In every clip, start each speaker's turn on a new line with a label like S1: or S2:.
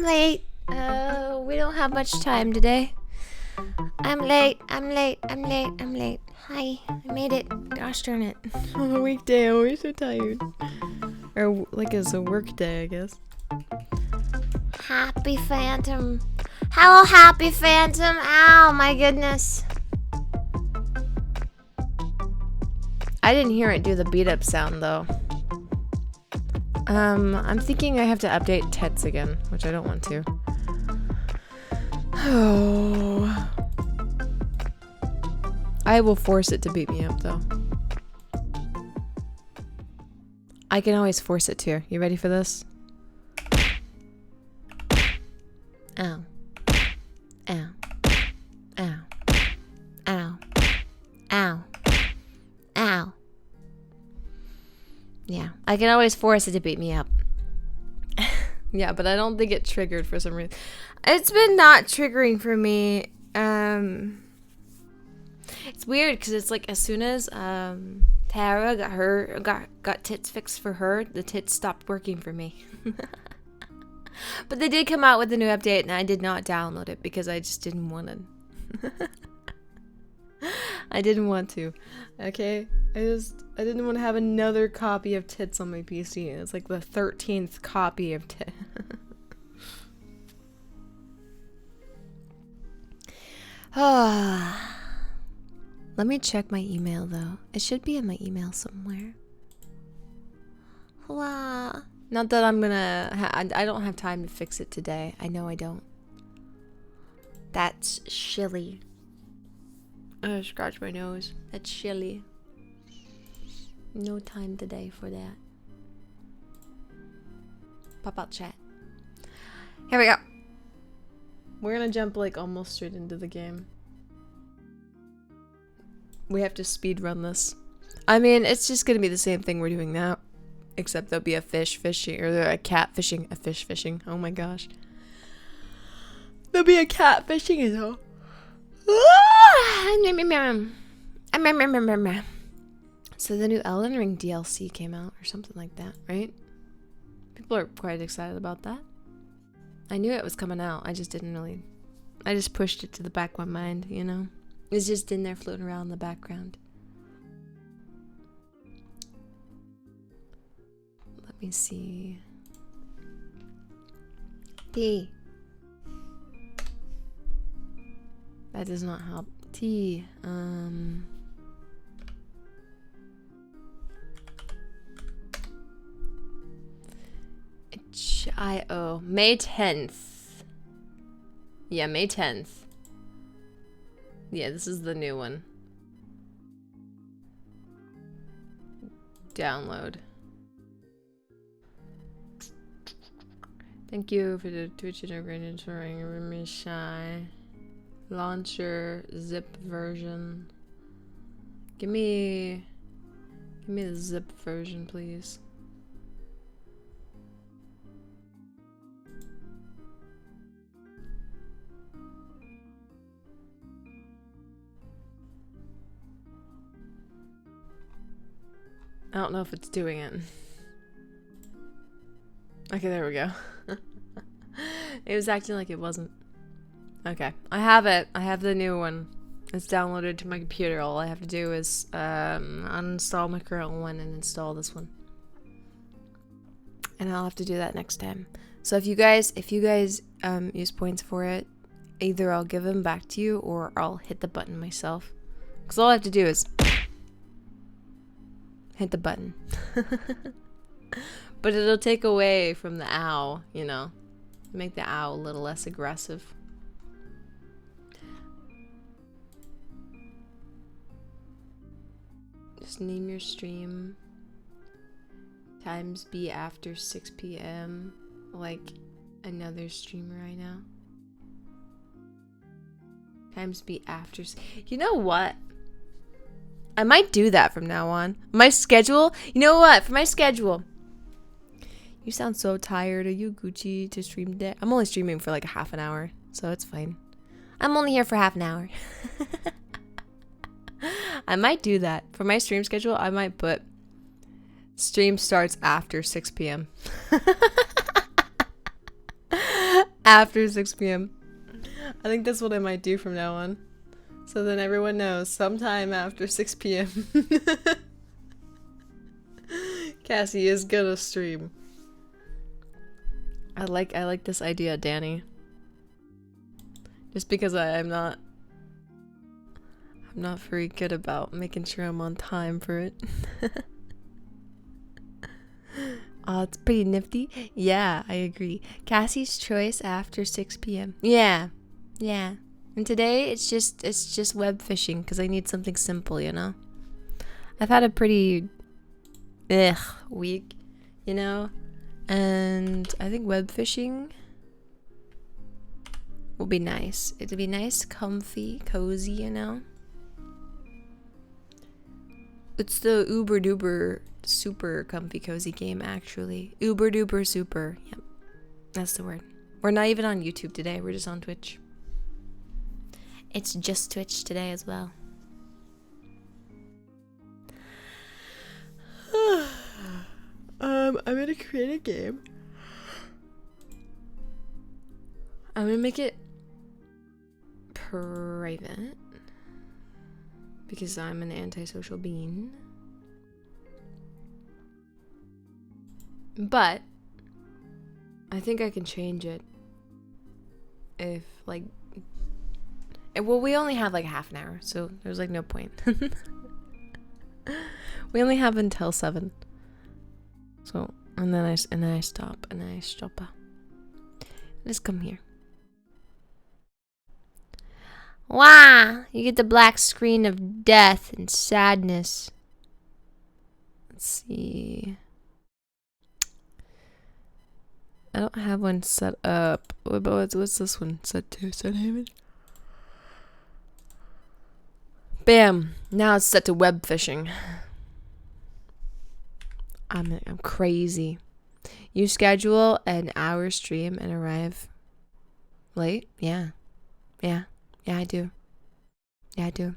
S1: I'm late. We don't have much time today. I'm late. Hi, I made it. Gosh darn it.
S2: On a weekday, I'm always so tired. Or like it's a work day, I guess.
S1: Happy Phantom. Hello, Happy Phantom. Ow, my goodness.
S2: I didn't hear it do the beat up sound though. I'm thinking I have to update Tets again, which I don't want to. Oh. I will force it to beat me up though. I can always force it to. You ready for this?
S1: Ow. Ow. Ow. Ow. Ow. Ow. Yeah, I can always force it to beat me up.
S2: Yeah, but I don't think it triggered for some reason. It's been not triggering for me. It's weird because it's like as soon as Tara got tits fixed for her, the tits stopped working for me. But they did come out with a new update, and I did not download it because I just didn't want to. I didn't want to. Okay, I didn't want to have another copy of Tits on my PC. It's like the 13th copy of Tits.
S1: Let me check my email though. It should be in my email somewhere. Wow.
S2: Not that I'm gonna. I don't have time to fix it today. I know I don't.
S1: That's chilly.
S2: I scratch my nose.
S1: That's chilly. No time today for that. Pop out chat.
S2: Here we go. We're gonna jump like almost straight into the game. We have to speed run this. I mean, it's just gonna be the same thing we're doing now, except there'll be a fish fishing or a cat fishing, a fish fishing. Oh my gosh. There'll be a cat fishing as well.
S1: So the new Elden Ring DLC came out or something like that, right?
S2: People are quite excited about that. I knew it was coming out. I just pushed it to the back of my mind, you know?
S1: It's just in there floating around in the background.
S2: Let me see.
S1: T.
S2: That does not help. T. H-I-O. May 10th. Yeah, May 10th. Yeah, this is the new one. Download. Thank you for the Twitch integrated touring shy. Launcher zip version. Give me the zip version, please. I don't know if it's doing it. Okay, there we go. It was acting like it wasn't. Okay, I have it. I have the new one. It's downloaded to my computer. All I have to do is uninstall my current one and install this one. And I'll have to do that next time. So if you guys use points for it, either I'll give them back to you or I'll hit the button myself. Because all I have to do is hit the button. But it'll take away from the ow, you know. Make the ow a little less aggressive. Just name your stream. Times be after 6 p.m. like another streamer right now. Times be after. You know what? I might do that from now on. My schedule. You know what? For my schedule. You sound so tired. Are you Gucci to stream today? I'm only streaming for like a half an hour, so it's fine.
S1: I'm only here for half an hour.
S2: I might do that. For my stream schedule, I might put stream starts after 6 p.m. after 6 p.m. I think that's what I might do from now on. So then everyone knows sometime after 6 p.m. Cassie is gonna stream. I like this idea, Danny. Just because I'm not very good about making sure I'm on time for it. Oh, it's pretty nifty. Yeah, I agree. Cassie's choice after 6 p.m. Yeah. Yeah. And today it's just web fishing because I need something simple, you know? I've had a pretty week, you know? And I think web fishing will be nice. It'll be nice, comfy, cozy, you know? It's the uber duper super comfy cozy game, actually. Uber duper super. Yep. That's the word. We're not even on YouTube today. We're just on Twitch. It's just Twitch today as well. I'm gonna create a game. I'm gonna make it private because I'm an antisocial being. But I think I can change it if like well, we only have like half an hour, so there's like no point. We only have until 7. So and then I stop and I stop. Just come here.
S1: Wow, you get the black screen of death and sadness.
S2: Let's see. I don't have one set up. What's this one set to? Set Haven? Bam! Now it's set to web fishing. I'm crazy. You schedule an hour stream and arrive late? Yeah. Yeah, I do. Yeah, I do.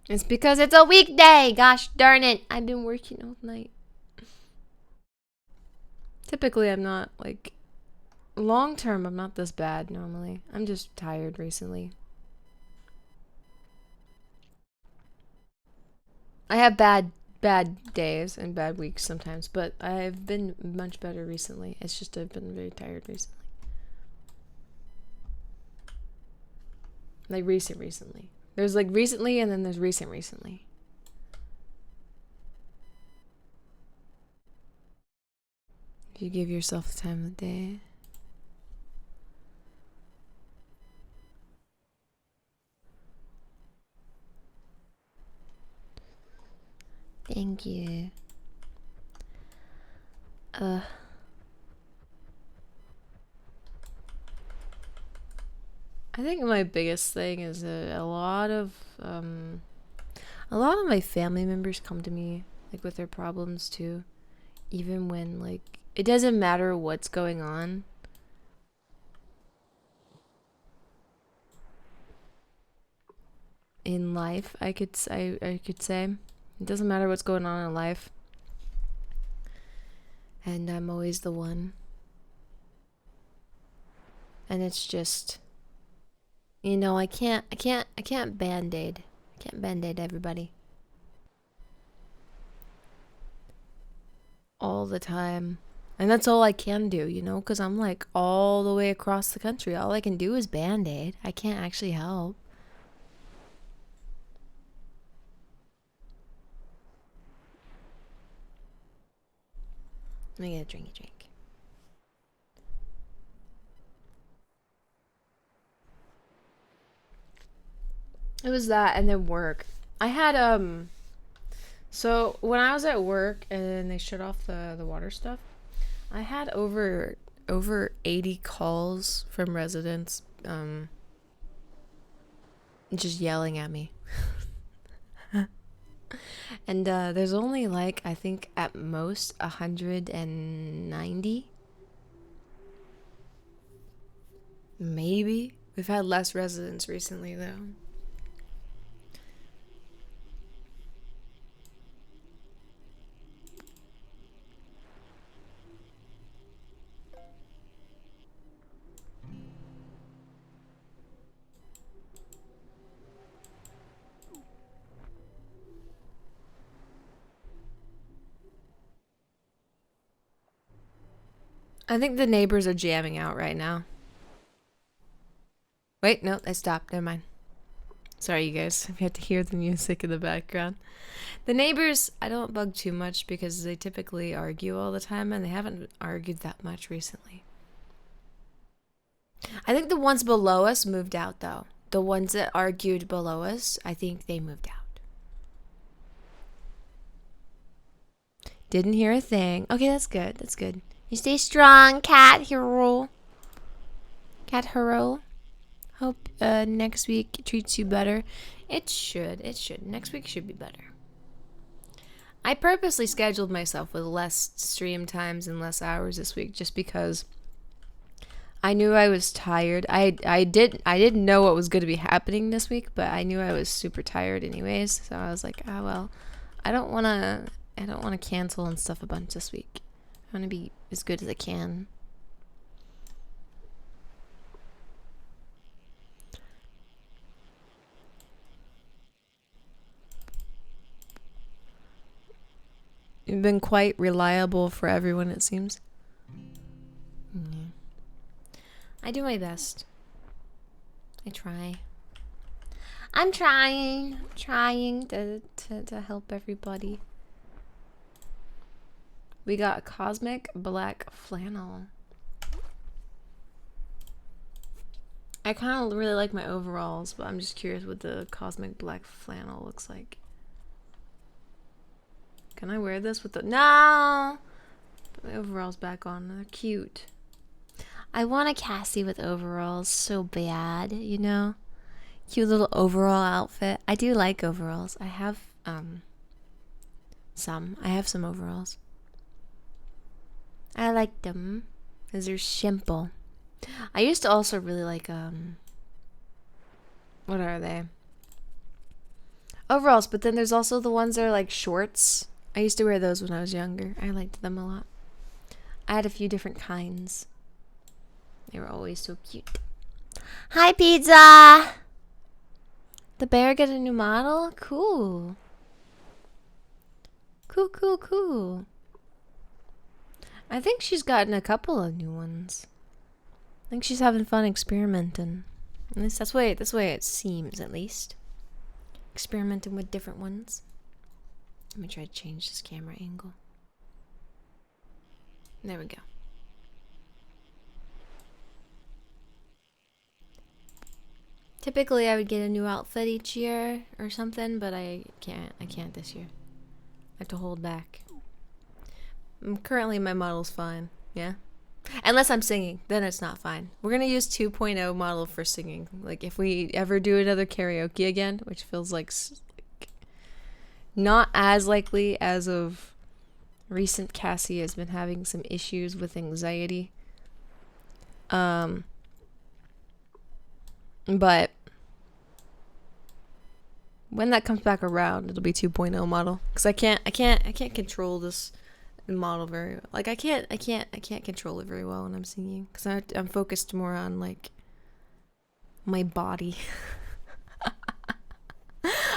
S1: It's because it's a weekday. Gosh darn it. I've been working all night.
S2: Typically, I'm not like long term. I'm not this bad normally. I'm just tired recently. I have bad days and bad weeks sometimes, but I've been much better recently. It's just I've been very tired recently. Like recently. There's like recently and then there's recently. If you give yourself the time of the day.
S1: Thank you.
S2: I think my biggest thing is that a lot of my family members come to me like with their problems too, even when like it doesn't matter what's going on. In life, I could say it doesn't matter what's going on in life, and I'm always the one. And it's just, you know, I can't band-aid. I can't band-aid everybody all the time. And that's all I can do, you know, because I'm like all the way across the country. All I can do is band-aid. I can't actually help. Let me get a drink. It was that and then work. I had so when I was at work and they shut off the water stuff, I had over 80 calls from residents just yelling at me. And there's only like I think at most 190. Maybe. We've had less residents recently though. I think the neighbors are jamming out right now. Wait, no, they stopped. Never mind. Sorry, you guys. If you had to hear the music in the background. The neighbors, I don't bug too much because they typically argue all the time, and they haven't argued that much recently. I think the ones below us moved out, though. The ones that argued below us, I think they moved out. Didn't hear a thing. Okay, that's good. That's good. You stay strong, cat hero. Cat hero. Hope next week treats you better. It should. It should. Next week should be better. I purposely scheduled myself with less stream times and less hours this week just because I knew I was tired. I didn't know what was going to be happening this week, but I knew I was super tired anyways. So I was like, oh well, I don't want to cancel and stuff a bunch this week. I want to be as good as I can. You've been quite reliable for everyone, it seems. Mm-hmm. I do my best. I try. I'm trying to help everybody. We got cosmic black flannel. I kind of really like my overalls, but I'm just curious what the cosmic black flannel looks like. Can I wear this with the... No! Put my overalls back on. They're cute. I want a Cassie with overalls so bad, you know? Cute little overall outfit. I do like overalls. I have, some. I have some overalls. I like them. Because they're simple. I used to also really like, what are they? Overalls, but then there's also the ones that are like shorts. I used to wear those when I was younger. I liked them a lot. I had a few different kinds. They were always so cute. Hi, Pizza! The bear got a new model? Cool. Cool. I think she's gotten a couple of new ones. I think she's having fun experimenting. At least that's way it seems, at least. Experimenting with different ones. Let me try to change this camera angle. There we go. Typically I would get a new outfit each year or something, but I can't this year. I have to hold back. Currently my model's fine, yeah? Unless I'm singing, then it's not fine. We're gonna use 2.0 model for singing. Like if we ever do another karaoke again, which feels like not as likely as of recent. Cassie has been having some issues with anxiety. But when that comes back around, it'll be 2.0 model. Cause I can't control this model very well. Like I can't control it very well when I'm singing. Cause I'm focused more on like my body.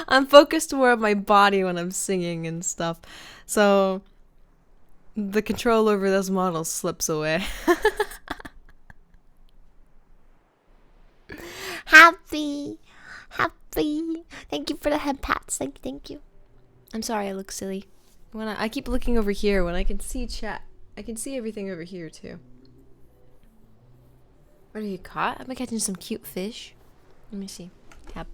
S2: I'm focused more on my body when I'm singing and stuff. So the control over this model slips away. Happy. Thank you for the head pats. Thank you. I'm sorry I look silly. I keep looking over here when I can see chat. I can see everything over here too. What have you caught? I've been catching some cute fish. Let me see. Tab.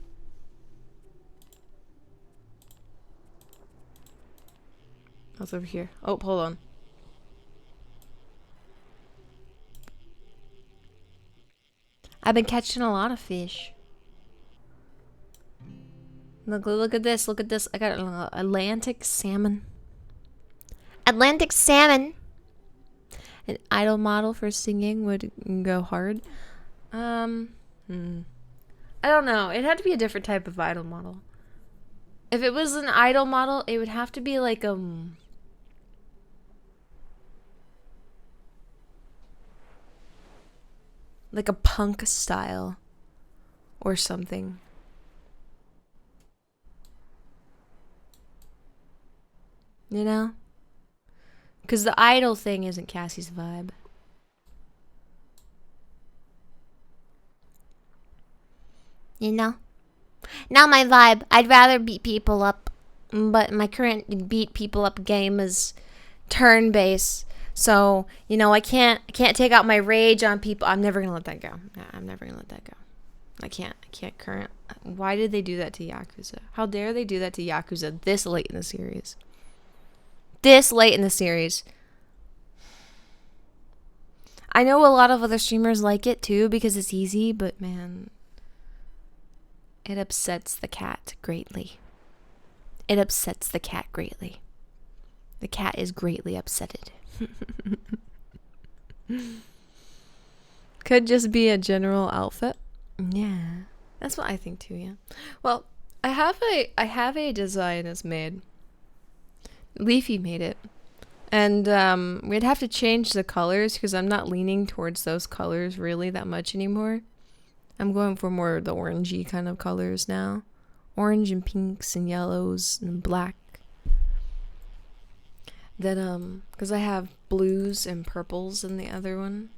S2: What's over here? Oh, hold on. I've been catching a lot of fish. Look at this. Look at this. I got an Atlantic salmon. Atlantic salmon. An idol model for singing would go hard. I don't know. It had to be a different type of idol model. If it was an idol model, it would have to be like a punk style or something. You know? Because the idol thing isn't Cassie's vibe.
S1: You know? Not my vibe. I'd rather beat people up. But my current beat people up game is turn based. So, you know, I can't take out my rage on people. I'm never gonna let that go. I'm never gonna let that go. I can't current. Why did they do that to Yakuza? How dare they do that to Yakuza this late in the series? This late in the series. I know a lot of other streamers like it too because it's easy, but man, it upsets the cat greatly. It upsets the cat greatly. The cat is greatly upsetted. Could just be a general outfit. Yeah, that's what I think too. Yeah. Well, I have a design that's made. Leafy made it, and we'd have to change the colors because I'm not leaning towards those colors really that much anymore. I'm going for more of the orangey kind of colors now, orange and pinks and yellows and black. Then because I have blues and purples in the other one.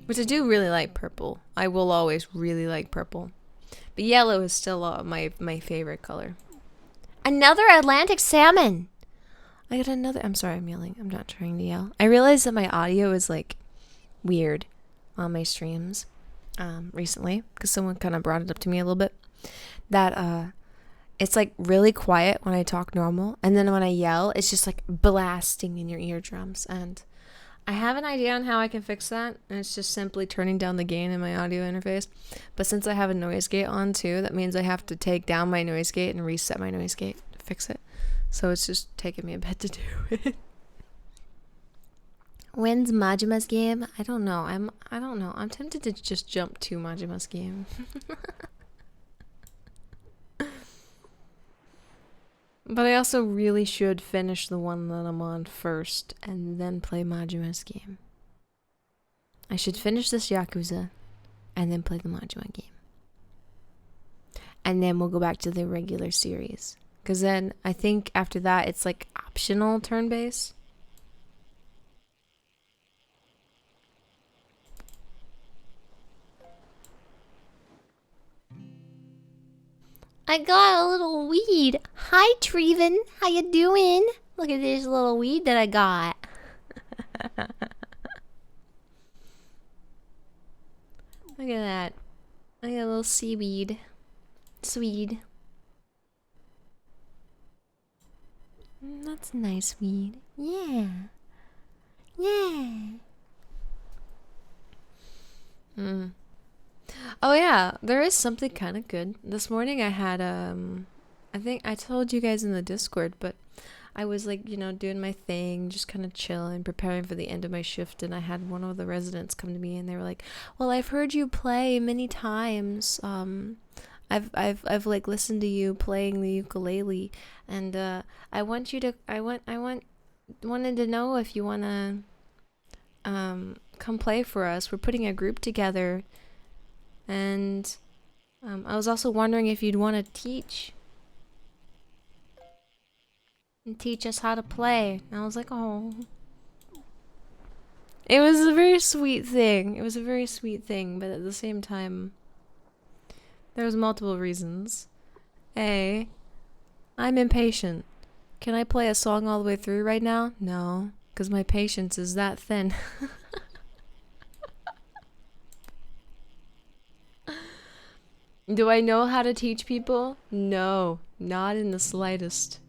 S1: Which I do really like purple. I will always really like purple. But yellow is still my favorite color. Another Atlantic salmon! I got another... I'm sorry, I'm yelling. I'm not trying to yell. I realized that my audio is, like, weird on my streams recently. Because someone kind of brought it up to me a little bit. That, it's, like, really quiet when I talk normal. And then when I yell, it's just, like, blasting in your eardrums. And... I have an idea on how I can fix that, and it's just simply turning down the gain in my audio interface. But since I have a noise gate on too, that means I have to take down my noise gate and reset my noise gate to fix it. So it's just taking me a bit to do it. When's Majima's game? I don't know. I don't know. I'm tempted to just jump to Majima's game. But I also really should finish the one that I'm on first and then play Majima's game. I should finish this Yakuza and then play the Majima game. And then we'll go back to the regular series. Because then I think after that it's like optional turn-based. I got a little weed. Hi, Treven. How you doing? Look at this little weed that I got. Look at that. I got a little seaweed. Swede. That's nice weed. Yeah. Yeah. Oh yeah, there is something kind of good. This morning I had I think I told you guys in the Discord, but I was like, you know, doing my thing, just kind of chilling, preparing for the end of my shift, and I had one of the residents come to me and they were like, "Well, I've heard you play many times. I've like listened to you playing the ukulele, and I want you to wanted to know if you want to come play for us. We're putting a group together." And I was also wondering if you'd want to teach. And teach us how to play. And I was like, oh. It was a very sweet thing. It was a very sweet thing. But at the same time, there was multiple reasons. A, I'm impatient. Can I play a song all the way through right now? No. Because my patience is that thin. Do I know how to teach people? No, not in the slightest.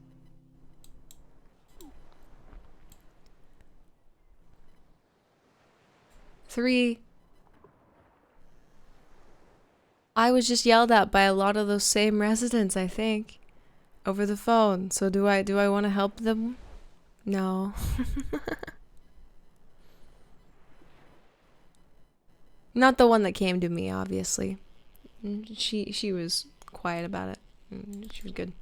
S1: Three, I was just yelled at by a lot of those same residents, I think, over the phone. So do I want to help them? No. Not the one that came to me, obviously. She was quiet about it. She was good.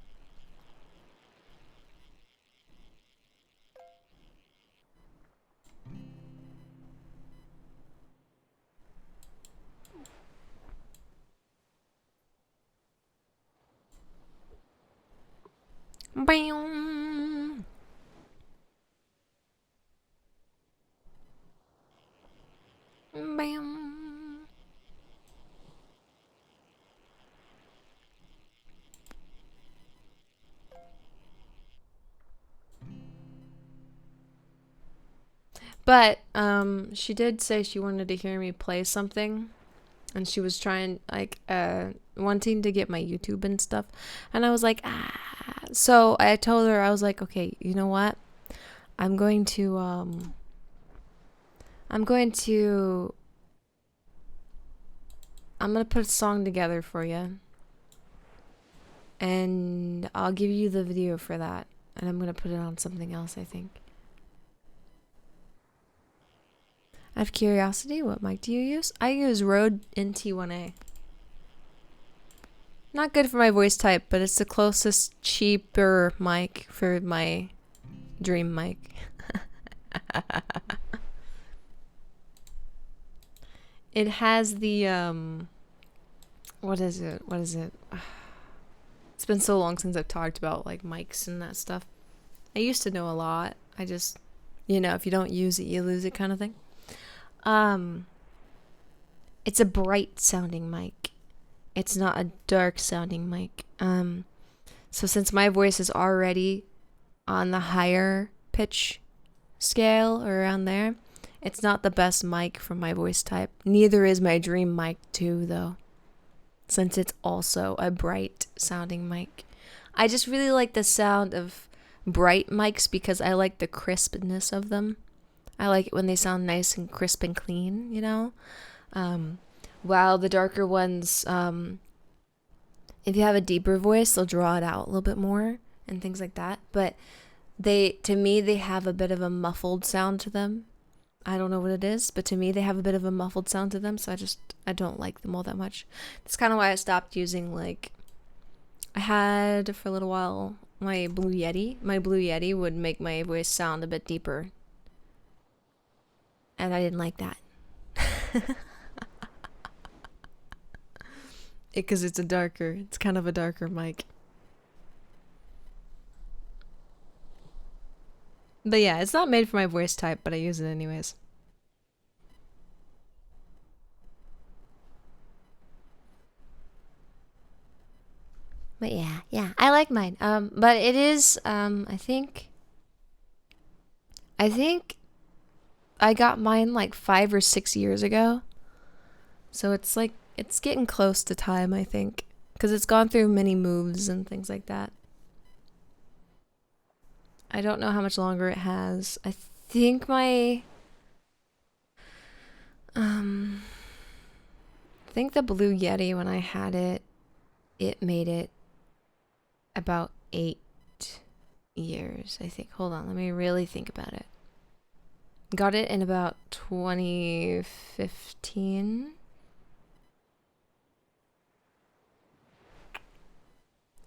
S1: Bam.
S2: But she did say she wanted to hear me play something, and she was trying like wanting to get my YouTube and stuff, and I was like, so I told her, I was like, okay, you know what, I'm going to put a song together for you, and I'll give you the video for that, and I'm gonna put it on something else, I think. Out of curiosity, what mic do you use? I use Rode NT1A. Not good for my voice type, but it's the closest cheaper mic for my dream mic. It has the what is it? It's been so long since I've talked about like mics and that stuff. I used to know a lot. I just, if you don't use it, you lose it kind of thing. It's a bright sounding mic. It's not a dark sounding mic. So since my voice is already on the higher pitch scale or around there, it's not the best mic for my voice type. Neither is my dream mic 2 though, since it's also a bright sounding mic. I just really like the sound of bright mics because I like the crispness of them. I like it when they sound nice and crisp and clean, while the darker ones, if you have a deeper voice, they'll draw it out a little bit more and things like that. But to me, they have a bit of a muffled sound to them. I don't know what it is, but to me, they have a bit of a muffled sound to them. So I don't like them all that much. That's kind of why I stopped using, I had for a little while my Blue Yeti. My Blue Yeti would make my voice sound a bit deeper. And I didn't like that. Because it's kind of a darker mic. But yeah, it's not made for my voice type, but I use it anyways. But yeah, I like mine. But it is, I think I got mine 5 or 6 years ago. So it's getting close to time, I think. Because it's gone through many moves and things like that. I don't know how much longer it has. I think I think the Blue Yeti, when I had it, it made it about 8 years, I think. Hold on, let me really think about it. Got it in about 2015.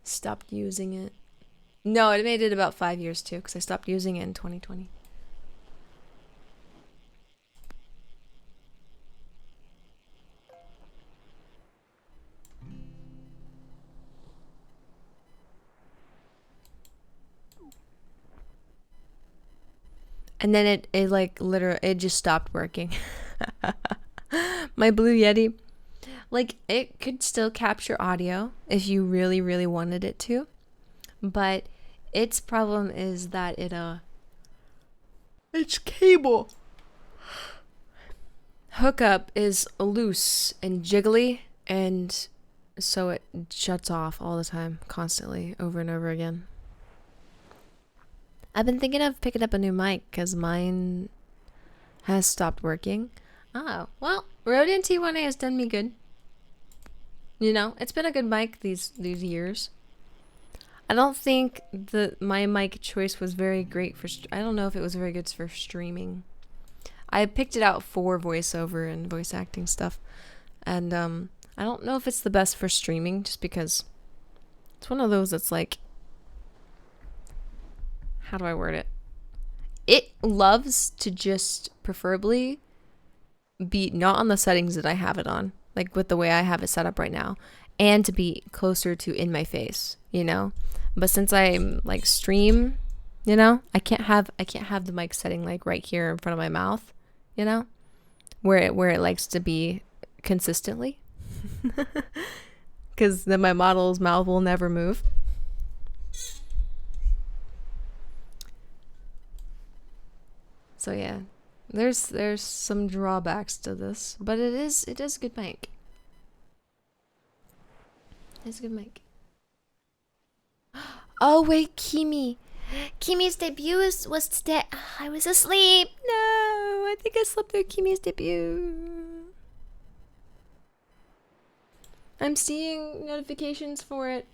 S2: Stopped using it. No, it made it about 5 years too, because I stopped using it in 2020. And then it literally, it just stopped working. My Blue Yeti, it could still capture audio if you really, really wanted it to. But its problem is that its cable hookup is loose and jiggly, and so it shuts off all the time, constantly, over and over again. I've been thinking of picking up a new mic because mine has stopped working. Oh, well, Rode NT1A has done me good. It's been a good mic these years. I don't think my mic choice was very great for... I don't know if it was very good for streaming. I picked it out for voiceover and voice acting stuff. And I don't know if it's the best for streaming, just because it's one of those that's how do I word it? It loves to just preferably be not on the settings that I have it on, with the way I have it set up right now, and to be closer to in my face, But since I'm stream, I can't have the mic setting right here in front of my mouth, where it likes to be consistently, because then my model's mouth will never move. So yeah,
S1: There's some drawbacks to this, but it is a good mic. It's a good mic. Oh wait, Kimi's debut was today. I was asleep. No, I think I slept through Kimi's debut. I'm seeing notifications for it.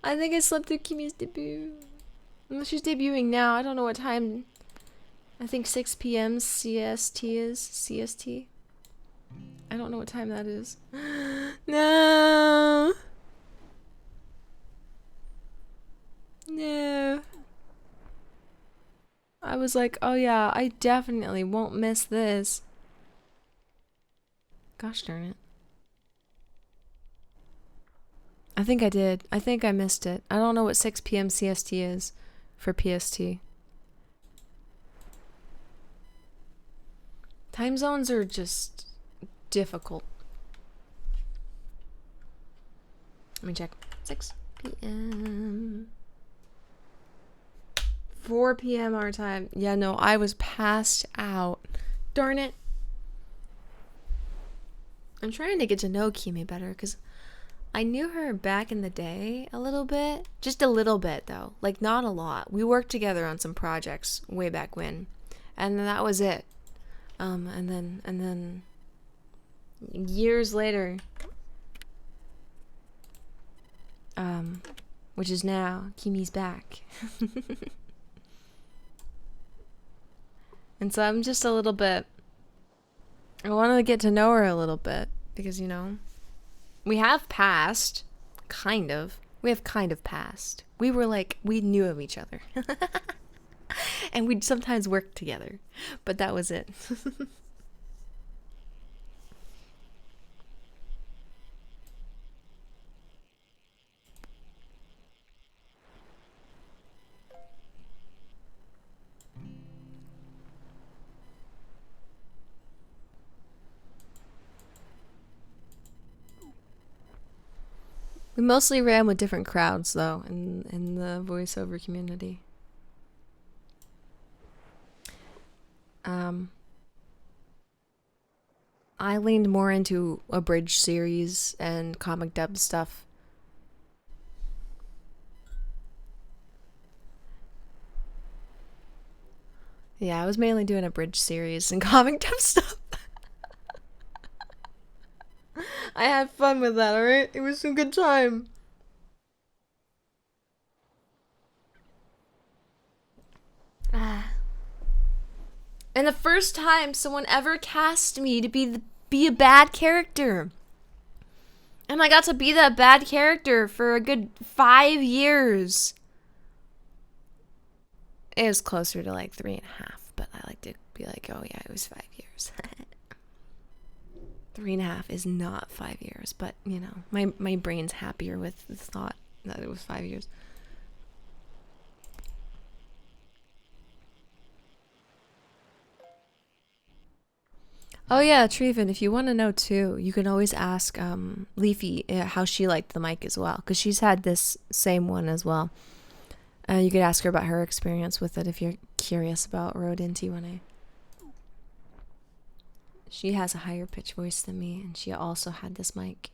S1: I think I slept through Kimi's debut. Well, she's debuting now. I don't know what time. I think 6 p.m. CST is. CST. I don't know what time that is. No. No. I was like, oh yeah, I definitely won't miss this. Gosh darn it. I think I did. I think I missed it. I don't know what 6 p.m. CST is for PST. Time zones are just difficult. Let me check. 6 p.m. 4 p.m. our time. Yeah, no, I was passed out. Darn it. I'm trying to get to know Kimi better because I knew her back in the day a little bit. Just a little bit, though. Like, not a lot. We worked together on some projects way back when. And that was it. And then years later, which is now, Kimi's back. And so I'm just a little bit, I wanted to get to know her a little bit because, you know, we have passed, kind of. We have kind of passed. We were like, we knew of each other. And we'd sometimes work together. But that was it. We mostly ran with different crowds, though, in the voiceover community. I leaned more into abridged series and comic dub stuff. Yeah, I was mainly doing abridged series and comic dub stuff. I had fun with that, alright? It was some good time. And the first time someone ever cast me to be a bad character. And I got to be that bad character for a good 5 years. It was closer to like 3.5, but I like to be like, oh yeah, it was 5 years. 3.5 is not 5 years, but you know, my brain's happier with the thought that it was 5 years. Oh yeah, Treven, if you want to know too, you can always ask Leafy how she liked the mic as well, because she's had this same one as well. You could ask her about her experience with it if you're curious about Rode NT1A. She has a higher pitch voice than me, and she also had this mic.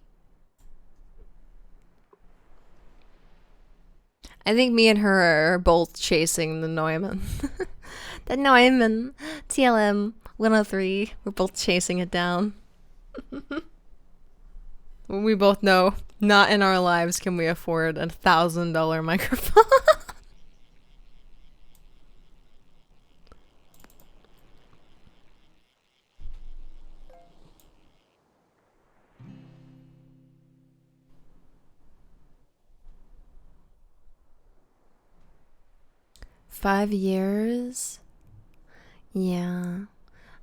S1: I think me and her are both chasing the Neumann. The Neumann TLM 103. We're both chasing it down. We both know not in our lives can we afford a $1,000 microphone. $5 years? Yeah,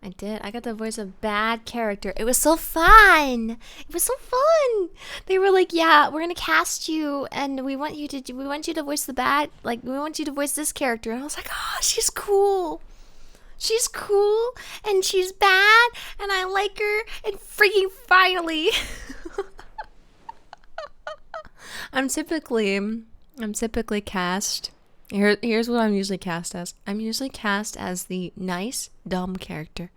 S1: I did. I got to voice a bad character. It was so fun. It was so fun. They were like, "Yeah, we're gonna cast you, and we want you to voice the bad. Like, we want you to voice this character." And I was like, "Oh, she's cool. She's cool, and she's bad, and I like her. And freaking finally, I'm typically cast Here's what I'm usually cast as. I'm usually cast as the nice, dumb character.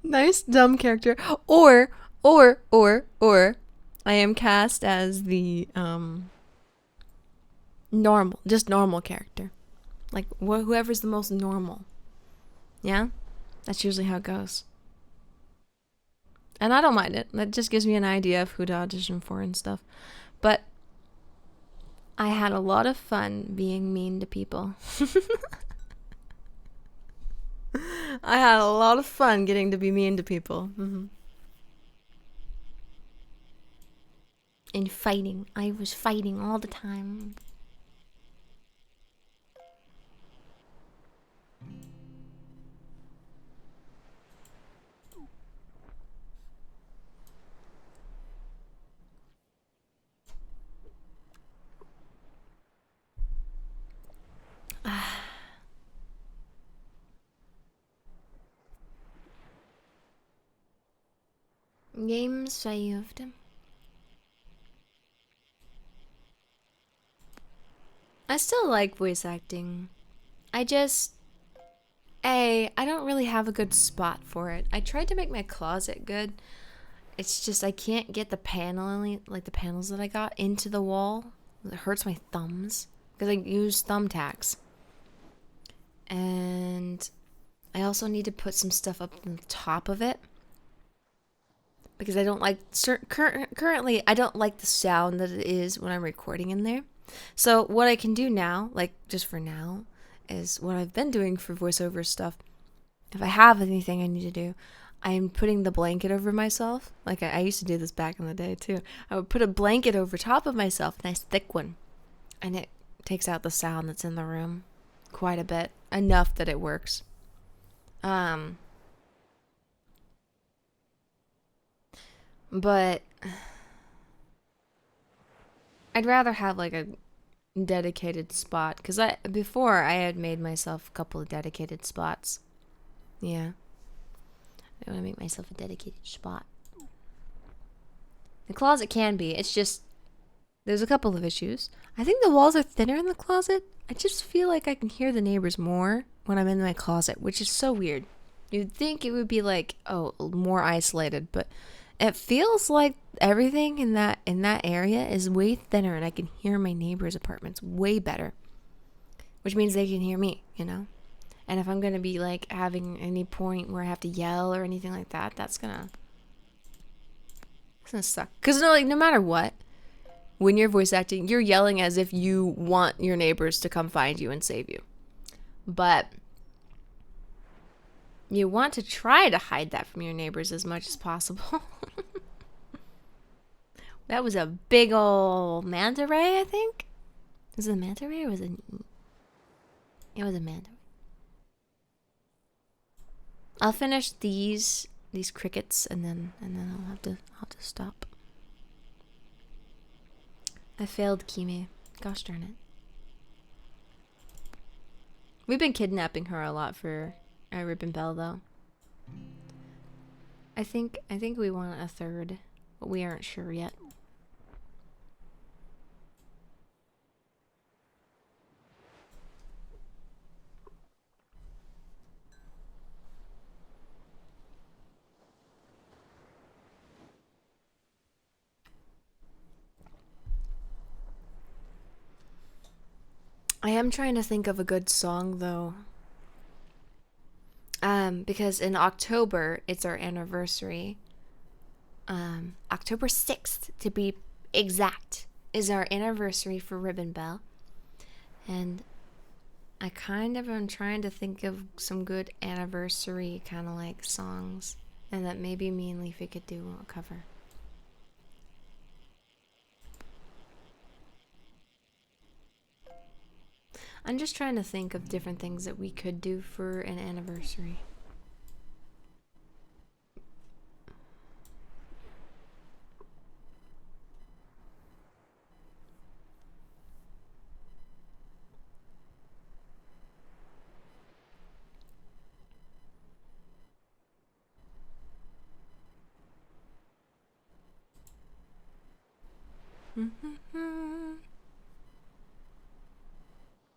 S1: Nice, dumb character. Or, I am cast as the, just normal character. Like, whoever's the most normal. Yeah? That's usually how it goes. And I don't mind it. That just gives me an idea of who to audition for and stuff. But I had a lot of fun being mean to people. I had a lot of fun getting to be mean to people. And fighting. I was fighting all the time. Game saved. I still like voice acting. I just I don't really have a good spot for it. I tried to make my closet good. It's just I can't get the paneling, like the panels that I got, into the wall. It hurts my thumbs because I use thumbtacks. And I also need to put some stuff up on the top of it because I don't like currently I don't like the sound that it is when I'm recording in there. So what I can do now, like just for now, is what I've been doing for voiceover stuff. If I have anything I need to do, I'm putting the blanket over myself. Like I used to do this back in the day too. I would put a blanket over top of myself, a nice thick one, and it takes out the sound that's in the room quite a bit, enough that it works. But I'd rather have like a dedicated spot because before I had made myself a couple of dedicated spots. Yeah, I want to make myself a dedicated spot. The closet can be. It's just there's a couple of issues. I think the walls are thinner in the closet. I just feel like I can hear the neighbors more when I'm in my closet, which is so weird. You'd think it would be like, oh, more isolated, but it feels like everything in that area is way thinner and I can hear my neighbors' apartments way better. Which means they can hear me, you know? And if I'm going to be like having any point where I have to yell or anything like that, that's gonna suck. Because no matter what, when you're voice acting, you're yelling as if you want your neighbors to come find you and save you. But you want to try to hide that from your neighbors as much as possible. That was a big ol' manta ray, I think. Was it a manta ray or was it? It was a manta ray. I'll finish these crickets and then I'll have to stop. I failed Kimi. Gosh darn it. We've been kidnapping her a lot for Ribbon Bell though. I think we want a third, but we aren't sure yet. I am trying to think of a good song though. Because in October it's our anniversary. October 6th to be exact is our anniversary for Ribbon Bell. And I kind of am trying to think of some good anniversary kind of like songs, and that maybe me and Leafy could do a cover. I'm just trying to think of different things that we could do for an anniversary.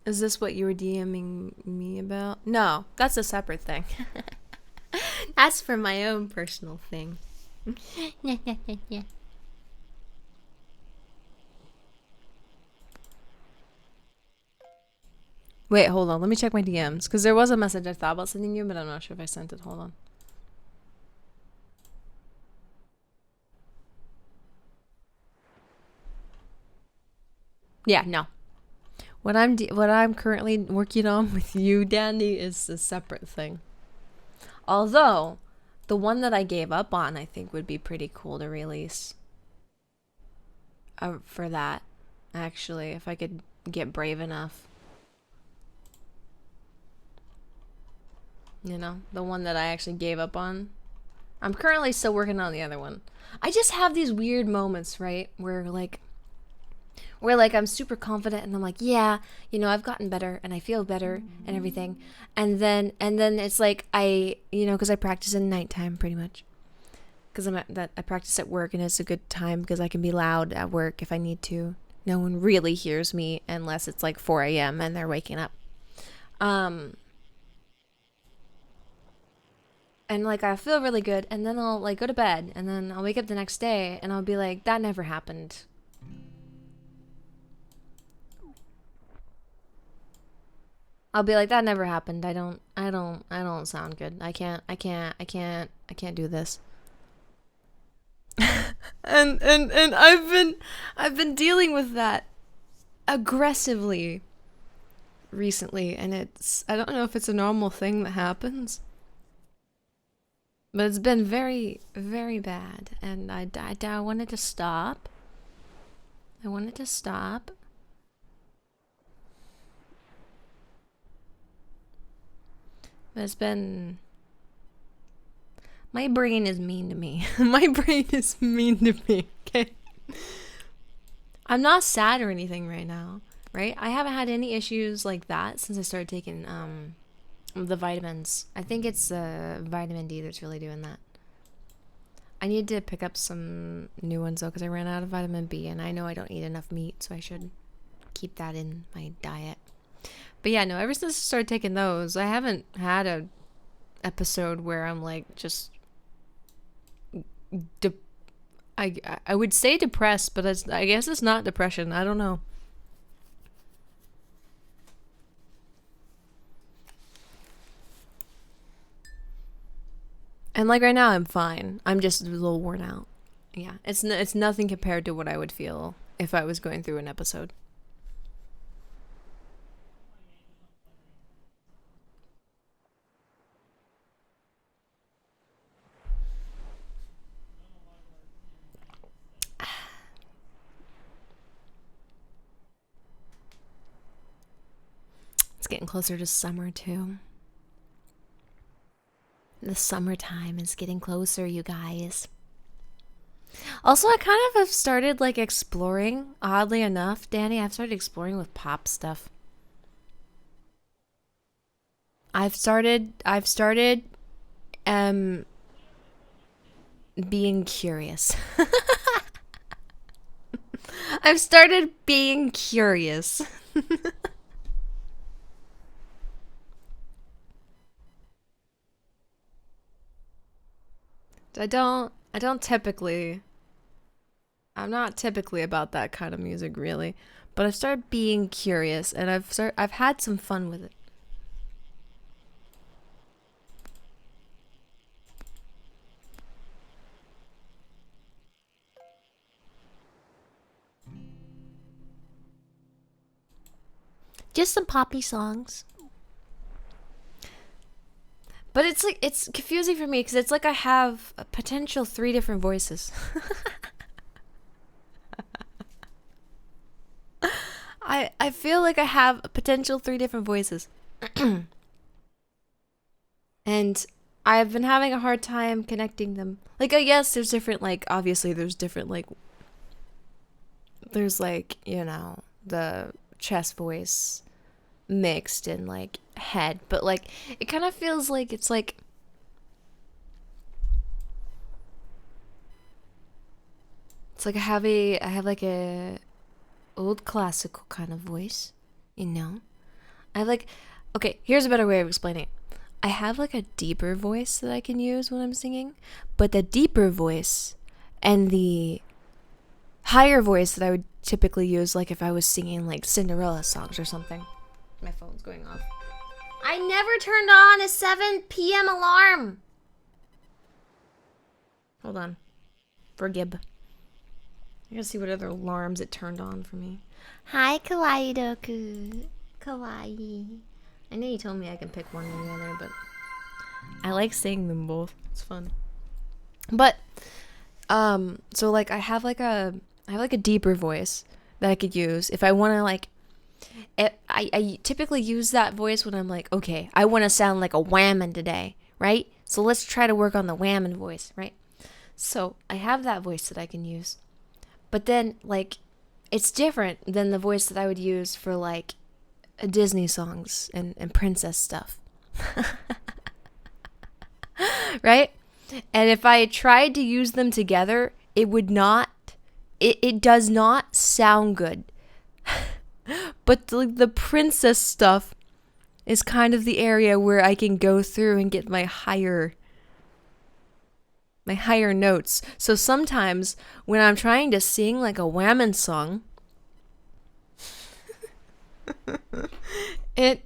S2: Is this what you were DMing me about? No, that's a separate thing. That's for my own personal thing. Wait, hold on. Let me check my DMs. Because there was a message I thought about sending you, but I'm not sure if I sent it. Hold on. Yeah, no. What I'm currently working on with you, Danny, is a separate thing. Although, the one that I gave up on, I think, would be pretty cool to release. For that, actually, if I could get brave enough. You know, the one that I actually gave up on. I'm currently still working on the other one. I just have these weird moments, right? Where I'm super confident and I'm like, yeah, you know, I've gotten better and I feel better and everything. And then it's like because I practice in nighttime pretty much. Because I practice at work and it's a good time because I can be loud at work if I need to. No one really hears me unless it's like 4 a.m. and they're waking up. And like I feel really good and then I'll like go to bed and then I'll wake up the next day and I'll be like, that never happened. I'll be like, that never happened. I don't sound good. I can't do this. and I've been dealing with that aggressively recently, and I don't know if it's a normal thing that happens. But it's been very, very bad, and I wanted to stop. I wanted to stop. But it's been... My brain is mean to me. My brain is mean to me, okay? I'm not sad or anything right now, right? I haven't had any issues like that since I started taking, the vitamins. I think it's vitamin D that's really doing that. I need to pick up some new ones though because I ran out of vitamin B and I know I don't eat enough meat, so I should keep that in my diet. But yeah, no, ever since I started taking those, I haven't had a episode where I'm like just I would say depressed, but I guess it's not depression. I don't know. And like right now, I'm fine. I'm just a little worn out. Yeah, it's nothing compared to what I would feel if I was going through an episode. It's getting closer to summer too. The summertime is getting closer, you guys. Also, I kind of have started like exploring, oddly enough, Danny, I've started exploring with pop stuff. I've started being curious. I've started being curious. I'm not typically about that kind of music really, but I've started being curious and I've had some fun with it. Just some poppy songs. But it's like, it's confusing for me because it's like I have a potential 3 different voices. I feel like I have a potential 3 different voices. And I've been having a hard time connecting them. Like, I guess there's different, like, obviously there's different, like, there's like, you know, the chest voice mixed and like head, but like it kind of feels like it's
S1: It's like I have like a old classical kind of voice, you know? I have like, okay, here's a better way of explaining it. I have like a deeper voice that I can use when I'm singing, but the deeper voice and the higher voice that I would typically use, like if I was singing like Cinderella songs or something. My phone's going off. I never turned on a 7 p.m. alarm. Hold on. Forgive. I gotta see what other alarms it turned on for me. Hi, Kawaii Doku. Kawaii. I know you told me I can pick one or the other, but I like saying them both. It's fun. But so like I have like a deeper voice that I could use if I want to like I typically use that voice when I'm like, okay, I want to sound like a whammon today, right? So let's try to work on the whammon voice, right? So I have that voice that I can use. But then like it's different than the voice that I would use for like Disney songs and princess stuff. Right? And if I tried to use them together, it would not, it does not sound good. But the princess stuff is kind of the area where I can go through and get my higher notes. So sometimes when I'm trying to sing like a whammon song, it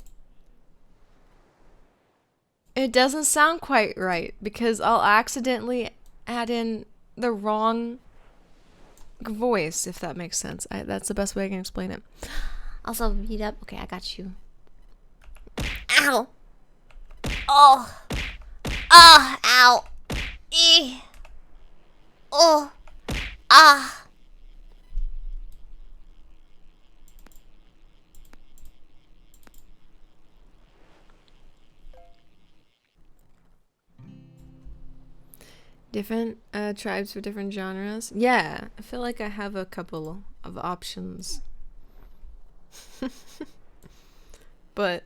S1: doesn't sound quite right because I'll accidentally add in the wrong voice, if that makes sense. That's the best way I can explain it. Also, beat up. Okay, I got you. Ow! Oh! Ah! Ow! E! Oh! Ah! Different tribes for different genres. Yeah, I feel like I have a couple of options. But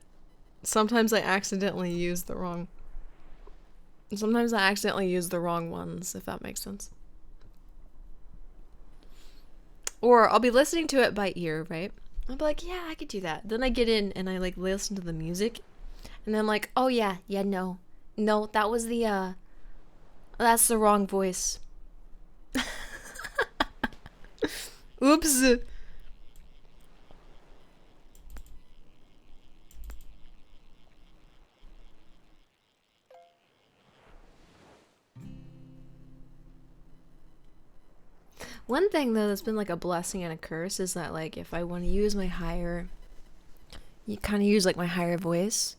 S1: sometimes I accidentally use the wrong ones, if that makes sense. Or I'll be listening to it by ear, right? I'll be like, yeah, I could do that. Then I get in and I like listen to the music, and I'm like, oh yeah, no, that was that's the wrong voice. Oops. One thing though that's been like a blessing and a curse is that like if I want to use my higher voice,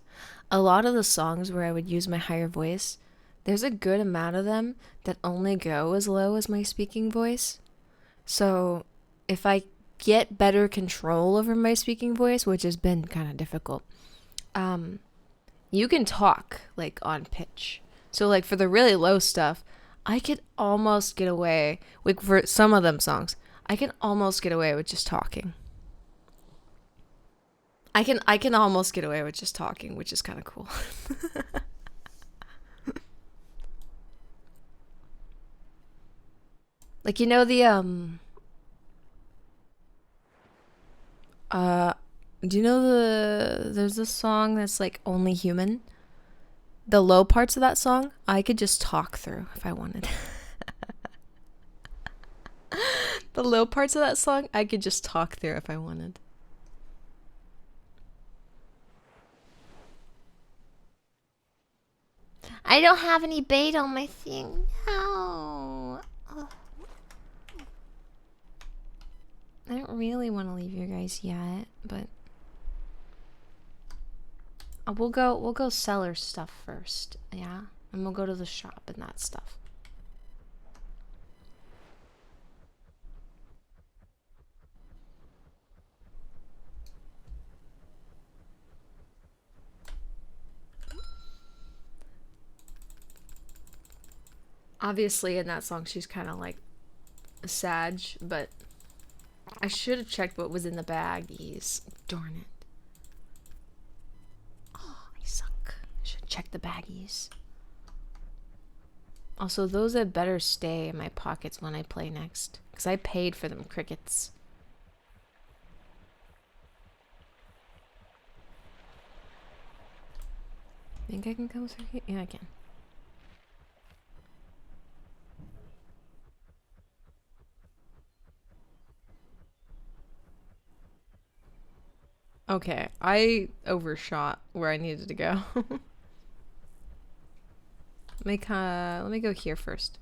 S1: a lot of the songs where I would use my higher voice, there's a good amount of them that only go as low as my speaking voice. So if I get better control over my speaking voice, which has been kind of difficult, you can talk like on pitch. So like for the really low stuff, I could almost get away, like for some of them songs, I can almost get away with just talking. I can almost get away with just talking, which is kind of cool. Like, you know, do you know there's this song that's like Only Human? The low parts of that song, I could just talk through if I wanted. The low parts of that song, I could just talk through if I wanted. I don't have any bait on my thing. No. Ugh. I don't really want to leave you guys yet, but we'll go sell her stuff first, yeah? And we'll go to the shop and that stuff. Obviously in that song she's kind of like a Sag, but I should have checked what was in the baggies. Darn it. Oh, I suck. I should check the baggies. Also, those had better stay in my pockets when I play next. Because I paid for them crickets. Think I can come through here? Yeah, I can. Okay, I overshot where I needed to go. Let me go here first.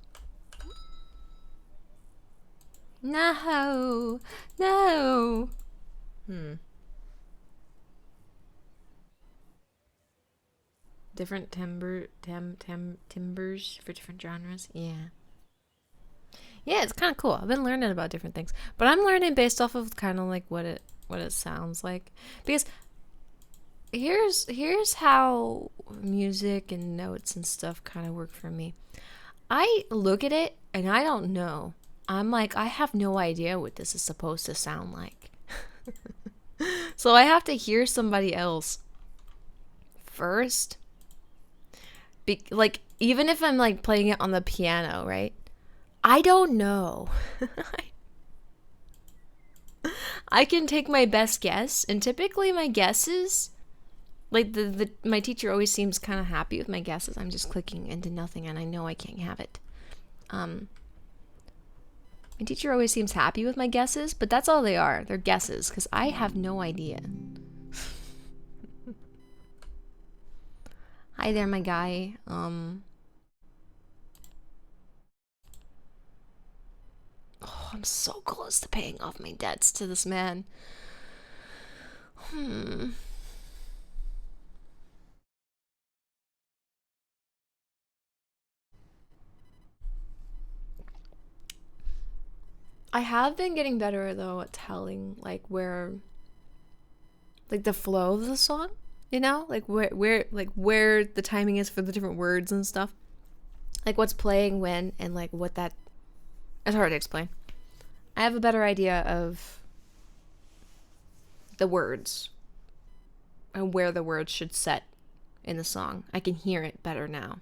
S1: No, no. Different timbers for different genres. Yeah. Yeah, it's kind of cool. I've been learning about different things, but I'm learning based off of kind of like what it sounds like. Because here's how music and notes and stuff kind of work for me. I look at it and I don't know. I'm like, I have no idea what this is supposed to sound like. So I have to hear somebody else first. Like, even if I'm like playing it on the piano, right? I don't know. I can take my best guess, and typically my guesses, like my teacher always seems kind of happy with my guesses. I'm just clicking into nothing, and I know I can't have it. My teacher always seems happy with my guesses, but that's all they are. They're guesses, because I have no idea. Hi there, my guy. Oh, I'm so close to paying off my debts to this man. I have been getting better though at telling like where, like the flow of the song, you know, like where the timing is for the different words and stuff, like what's playing when and like what that. It's hard to explain. I have a better idea of the words and where the words should set in the song. I can hear it better now,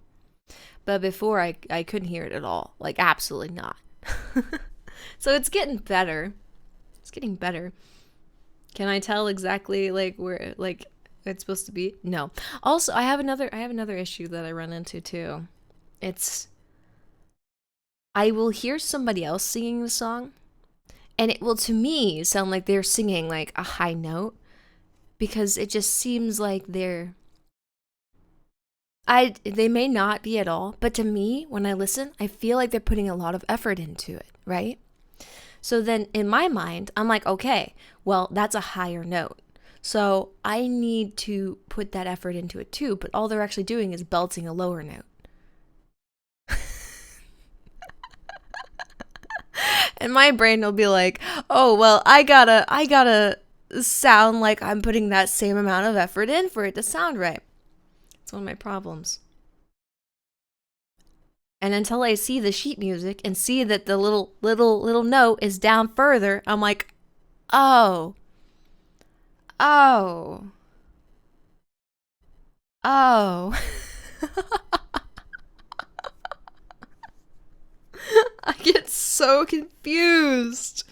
S1: but before I couldn't hear it at all, like absolutely not. So it's getting better. It's getting better. Can I tell exactly like where like it's supposed to be? No. Also, I have another issue that I run into too. It's I will hear somebody else singing the song, and it will to me sound like they're singing like a high note, because it just seems like they may not be at all, but to me when I listen, I feel like they're putting a lot of effort into it, right? So then in my mind, I'm like, okay, well, that's a higher note. So I need to put that effort into it too, but all they're actually doing is belting a lower note. And my brain will be like, oh, well, I gotta sound like I'm putting that same amount of effort in for it to sound right. It's one of my problems. And until I see the sheet music and see that the little note is down further, I'm like, oh. I get so confused.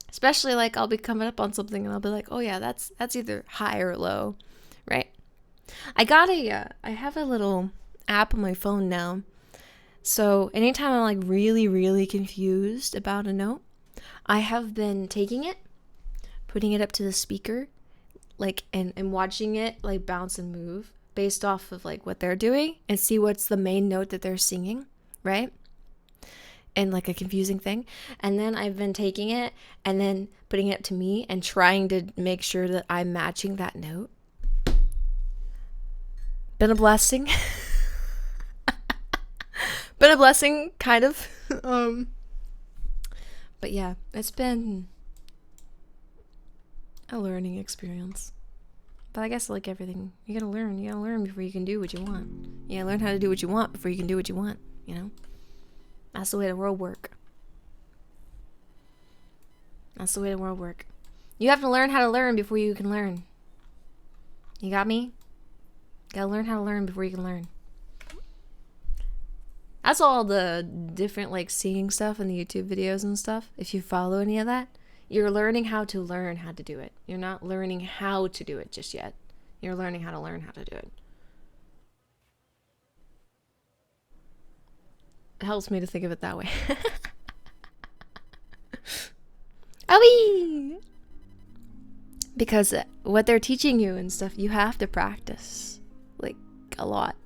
S1: Especially like I'll be coming up on something and I'll be like, oh yeah, that's either high or low, right? I have a little app on my phone now. So anytime I'm like really, really confused about a note, I have been taking it, putting it up to the speaker, like, and watching it like bounce and move based off of like what they're doing and see what's the main note that they're singing, right? And like a confusing thing. And then I've been taking it and then putting it to me and trying to make sure that I'm matching that note. Been a blessing. Been a blessing, kind of. But yeah, it's been a learning experience. But I guess like everything, you gotta learn. You gotta learn before you can do what you want. You gotta learn how to do what you want before you can do what you want, you know? That's the way the world works. You have to learn how to learn before you can learn. You got me? You gotta learn how to learn before you can learn. That's all the different like singing stuff in the YouTube videos and stuff. If you follow any of that, you're learning how to learn how to do it. You're not learning how to do it just yet. You're learning how to learn how to do it. It helps me to think of it that way. Owie! Because what they're teaching you and stuff, you have to practice like a lot.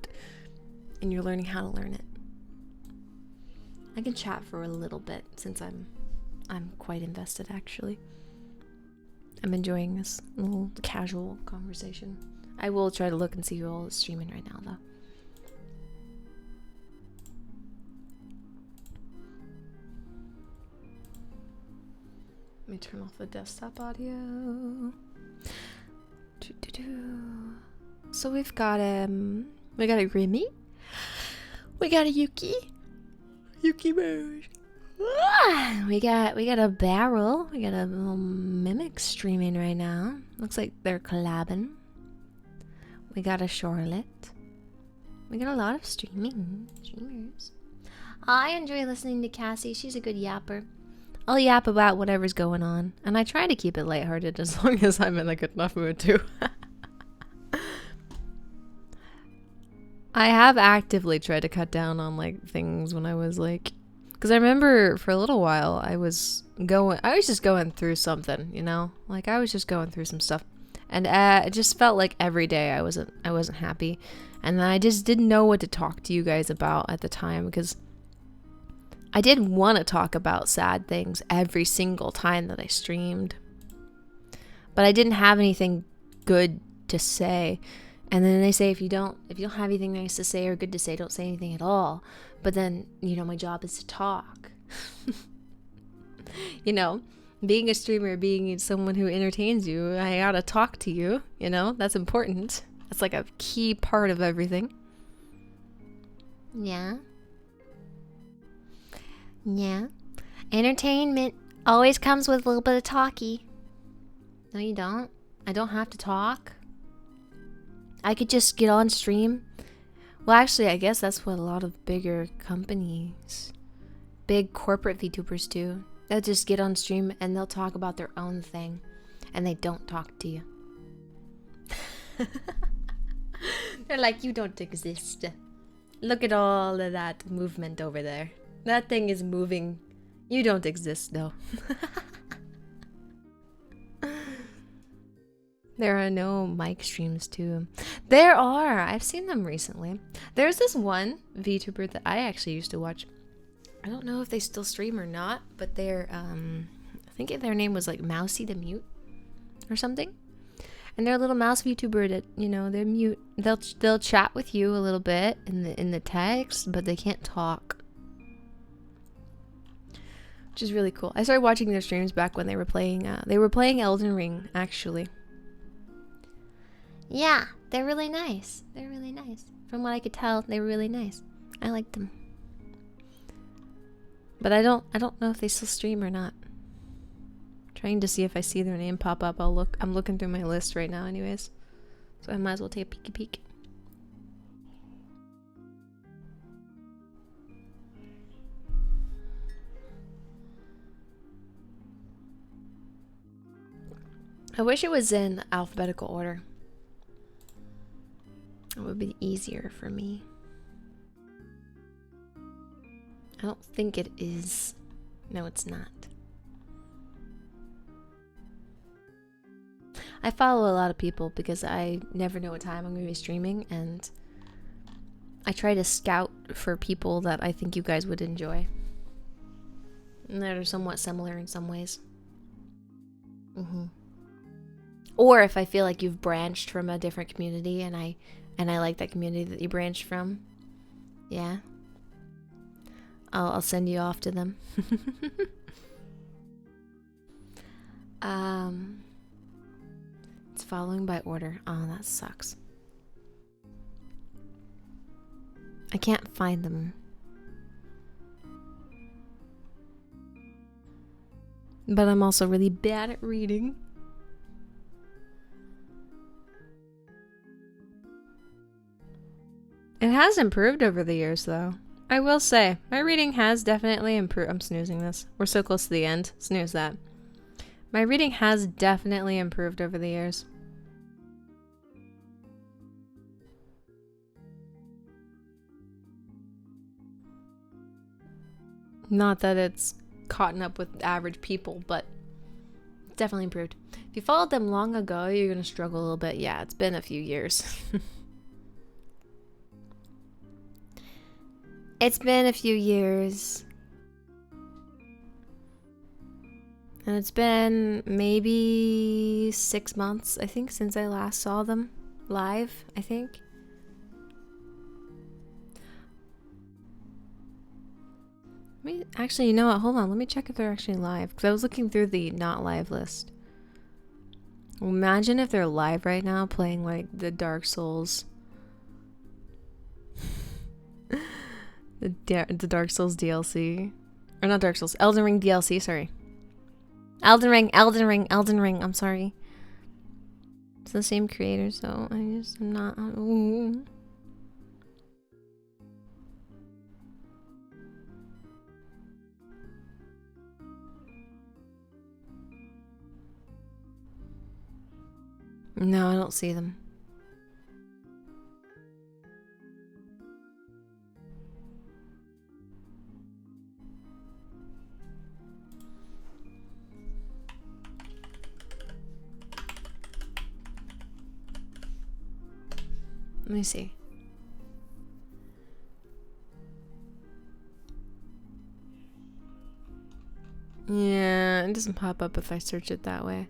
S1: And you're learning how to learn it. I can chat for a little bit since I'm quite invested actually. I'm enjoying this little casual conversation. I will try to look and see who all is streaming right now though. Let me turn off the desktop audio. So we've got we got a Remy. We got a Yuki. Yuki Rose. We got a Barrel. We got a little Mimic streaming right now. Looks like they're collabing. We got a Charlotte. We got a lot of streamers. I enjoy listening to Cassie. She's a good yapper. I'll yap about whatever's going on, and I try to keep it lighthearted as long as I'm in a good enough mood too. I have actively tried to cut down on like things when I was like, because I remember for a little while I was just going through something, you know, like I was just going through some stuff, and it just felt like every day I wasn't happy, and I just didn't know what to talk to you guys about at the time because I did want to talk about sad things every single time that I streamed, but I didn't have anything good to say. And then they say if you don't have anything nice to say or good to say, don't say anything at all. But then, you know, my job is to talk. You know, being a streamer, being someone who entertains you, I gotta talk to you, you know? That's important. That's like a key part of everything. Yeah. Yeah. Entertainment always comes with a little bit of talky. No, you don't. I don't have to talk. I could just get on stream. Well, actually, I guess that's what a lot of bigger companies, big corporate VTubers do. They'll just get on stream and they'll talk about their own thing. And they don't talk to you. They're like, you don't exist. Look at all of that movement over there. That thing is moving. You don't exist, though. There are no mic streams too. There are. I've seen them recently. There's this one VTuber that I actually used to watch. I don't know if they still stream or not, but they're I think their name was like Mousy the Mute or something. And they're a little mouse VTuber that, you know, they're mute. They'll chat with you a little bit in the text, but they can't talk. Which is really cool. I started watching their streams back when they were playing Elden Ring actually. Yeah, they're really nice. They're really nice. From what I could tell, they were really nice. I liked them. But I don't know if they still stream or not. Trying to see if I see their name pop up. I'm looking through my list right now anyways. So I might as well take a peeky peek. I wish it was in alphabetical order. It would be easier for me. I don't think it is. No, it's not. I follow a lot of people because I never know what time I'm going to be streaming, and I try to scout for people that I think you guys would enjoy. And that are somewhat similar in some ways. Or if I feel like you've branched from a different community and I like that community that you branched from, yeah, I'll send you off to them. It's following by order. Oh, that sucks. I can't find them. But I'm also really bad at reading. It has improved over the years, though.
S2: I will say, my reading has definitely improved. I'm snoozing this. We're so close to the end. Snooze that. My reading has definitely improved over the years. Not that it's caught up with average people, but it's definitely improved. If you followed them long ago, you're going to struggle a little bit. Yeah, it's been a few years. It's been a few years. And it's been maybe 6 months, I think, since I last saw them live, I think. Actually, you know what? Hold on. Let me check if they're actually live. Because I was looking through the not live list. Imagine if they're live right now playing like the Dark Souls. the Dark Souls DLC. Or not Dark Souls. Elden Ring DLC, sorry. Elden Ring. I'm sorry. It's the same creator, so I just am not. Ooh. No, I don't see them. Let me see. Yeah, it doesn't pop up if I search it that way.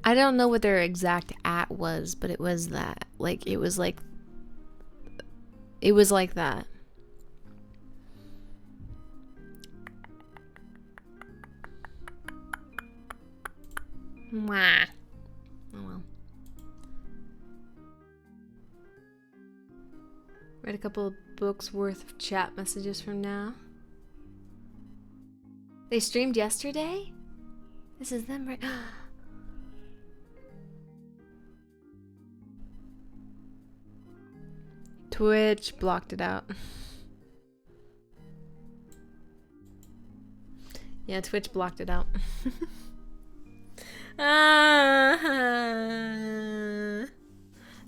S2: I don't know what their exact @ was, but it was that. Like, it was like that. Mwah. Oh well. Read a couple of books worth of chat messages from now. They streamed yesterday? This is them, right? Twitch blocked it out. Yeah, Twitch blocked it out.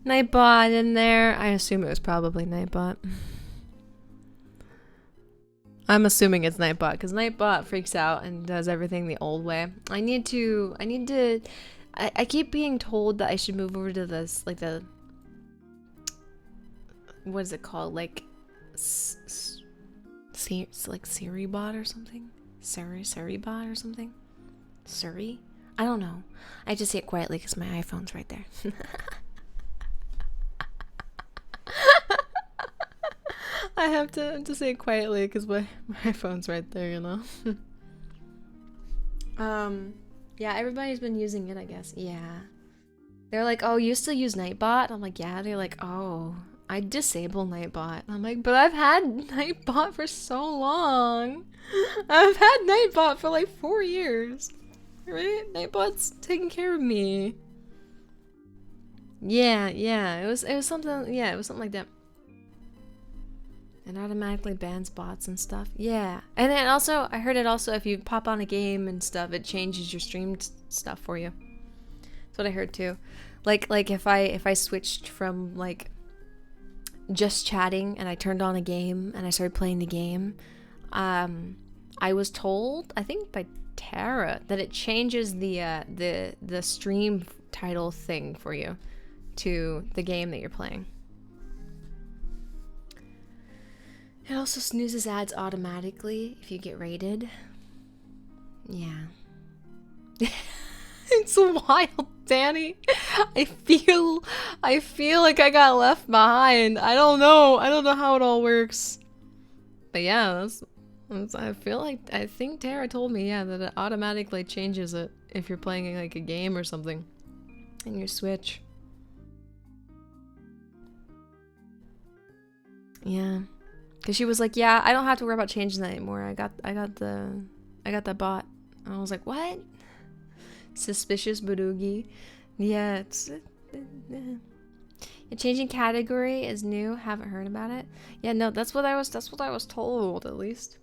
S2: Nightbot in there. I assume it was probably Nightbot. I'm assuming it's Nightbot because Nightbot freaks out and does everything the old way. I keep being told that I should move over to this, like the, what is it called? Like, like SiriBot or something? SiriBot or something? Siri? I don't know. I just say it quietly because my iPhone's right there. I have to say it quietly because my iPhone's right there, you know? Yeah, everybody's been using it, I guess. Yeah. They're like, oh, you still use Nightbot? I'm like, yeah. They're like, oh, I disable Nightbot. I'm like, but I've had Nightbot for so long. I've had Nightbot for like 4 years. Right? Nightbot's taking care of me. Yeah. It was something, yeah, it was something like that. It automatically bans bots and stuff. Yeah. And then also, I heard it also, if you pop on a game and stuff, it changes your streamed stuff for you. That's what I heard too. Like if I switched from like just chatting and I turned on a game and I started playing the game, I was told, I think by Tara, that it changes the stream title thing for you to the game that you're playing. It also snoozes ads automatically if you get raided. Yeah. It's wild, Danny. I feel like I got left behind. I don't know how it all works. But yeah, I think Tara told me, yeah, that it automatically changes it if you're playing like a game or something in your Switch. Yeah. Cause she was like, yeah, I don't have to worry about changing that anymore. I got that bot. And I was like, what? Suspicious Badugi. Yeah,
S1: Changing category is new. Haven't heard about it. Yeah, no, that's what I was told, at least.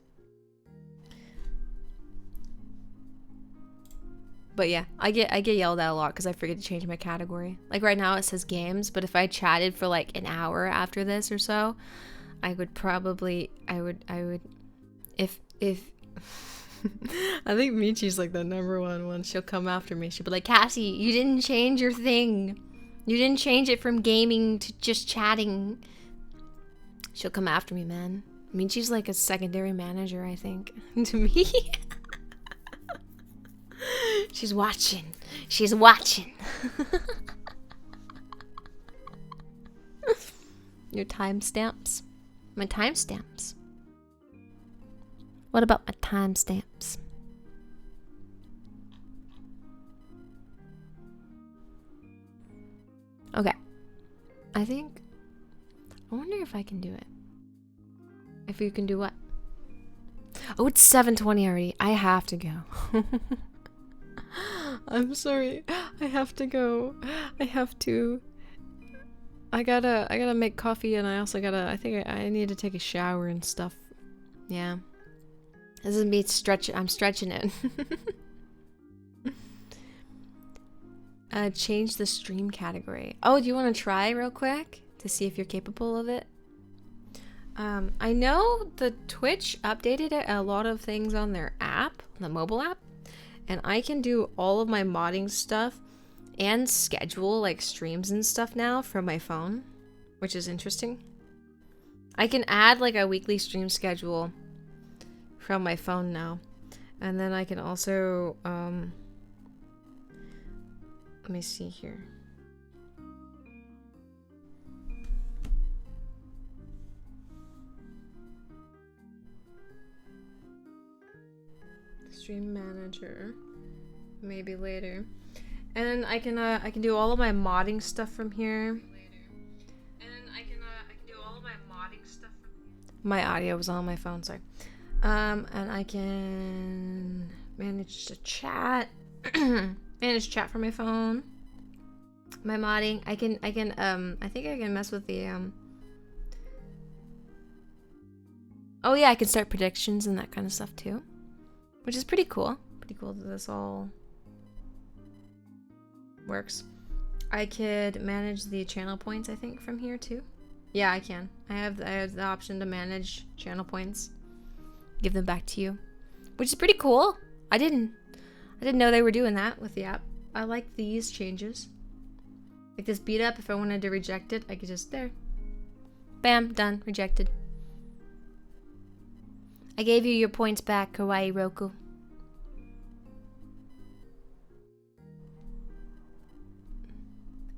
S1: But yeah, I get yelled at a lot because I forget to change my category. Like right now it says games, but if I chatted for like an hour after this or so, I would if I think Michi's like the #1 one. She'll come after me. She'll be like, Cassie, you didn't change your thing. You didn't change it from gaming to just chatting. She'll come after me, man. Michi's like a secondary manager, I think, to me. She's watching. She's watching. Your timestamps? My timestamps. What about my timestamps? Okay. I wonder if I can do it. If you can do what? Oh, it's 7:20 already. I have to go. I'm sorry. I have to go. I gotta make coffee, and I also I think I need to take a shower and stuff. Yeah. This is me I'm stretching it. Change the stream category. Oh, do you want to try real quick to see if you're capable of it? I know the Twitch updated a lot of things on their app, the mobile app, and I can do all of my modding stuff and schedule like streams and stuff now from my phone, which is interesting. I can add like a weekly stream schedule from my phone now, and then I can also let me see here. Stream manager, maybe later, and I can do all of my modding stuff from here. My audio was on my phone, sorry. And I can manage the chat, manage chat from my phone. My modding, I think I can mess with the oh yeah, I can start predictions and that kind of stuff too. Which is pretty cool. Pretty cool that this all works. I could manage the channel points, I think, from here too. Yeah, I can. I have the option to manage channel points. Give them back to you. Which is pretty cool. I didn't know they were doing that with the app. I like these changes. Like this beat up, if I wanted to reject it, I could just there. Bam, done, rejected. I gave you your points back, Kawaii Roku.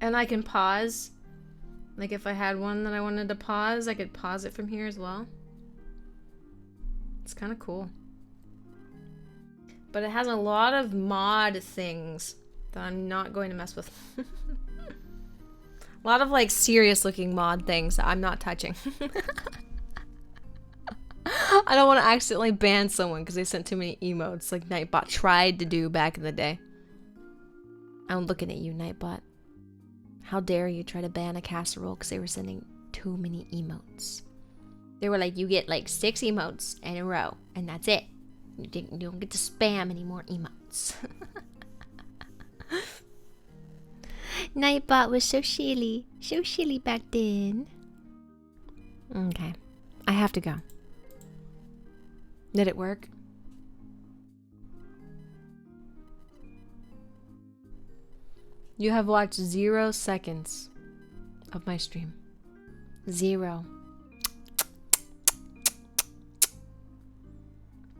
S1: And I can pause. Like if I had one that I wanted to pause, I could pause it from here as well. It's kind of cool. But it has a lot of mod things that I'm not going to mess with. A lot of like serious looking mod things that I'm not touching. I don't want to accidentally ban someone because they sent too many emotes like Nightbot tried to do back in the day. I'm looking at you, Nightbot. How dare you try to ban a casserole because they were sending too many emotes. They were like, you get like 6 emotes in a row and that's it. You don't get to spam any more emotes. Nightbot was so shilly back then. Okay, I have to go. Did it work? You have watched 0 seconds of my stream. 0.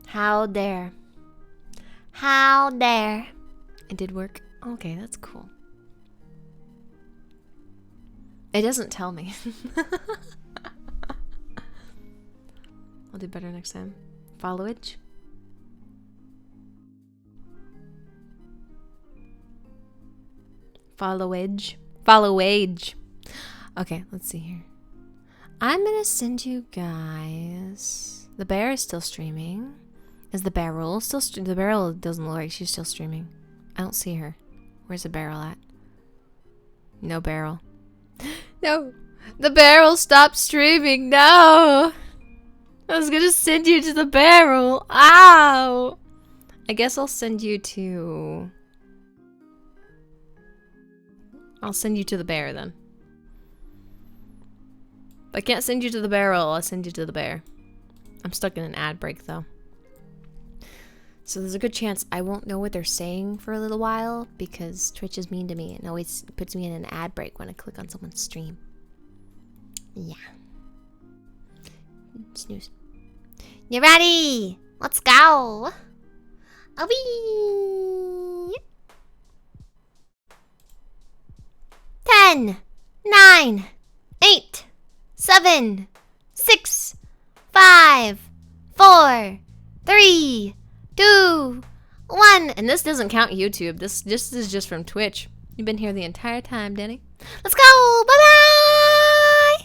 S1: How dare. How dare. It did work. Okay, that's cool. It doesn't tell me. I'll do better next time. Followage. Followage. Okay, let's see here. I'm gonna send you guys. The bear is still streaming. Is the barrel still the barrel doesn't look like she's still streaming. I don't see her. Where's the barrel at? No barrel. No. The barrel stopped streaming. No. I was gonna send you to the barrel. Ow. I guess I'll send you to... I'll send you to the bear then. If I can't send you to the barrel, I'll send you to the bear. I'm stuck in an ad break though. So there's a good chance I won't know what they're saying for a little while because Twitch is mean to me and always puts me in an ad break when I click on someone's stream. Yeah. Snooze. You ready? Let's go. Awee. 10, 9, 8, 7, 6, 5, 4, 3, 2, 1. And this doesn't count YouTube. This is just from Twitch. You've been here the entire time, Danny. Let's go. Bye-bye.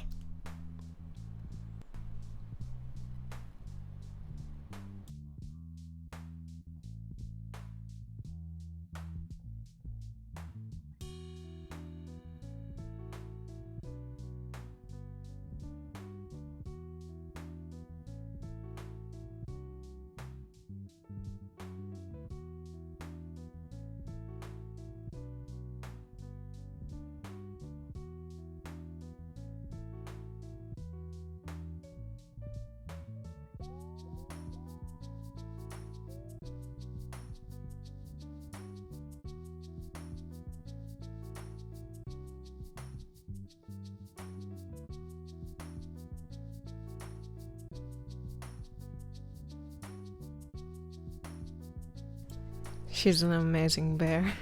S1: She's an amazing bear.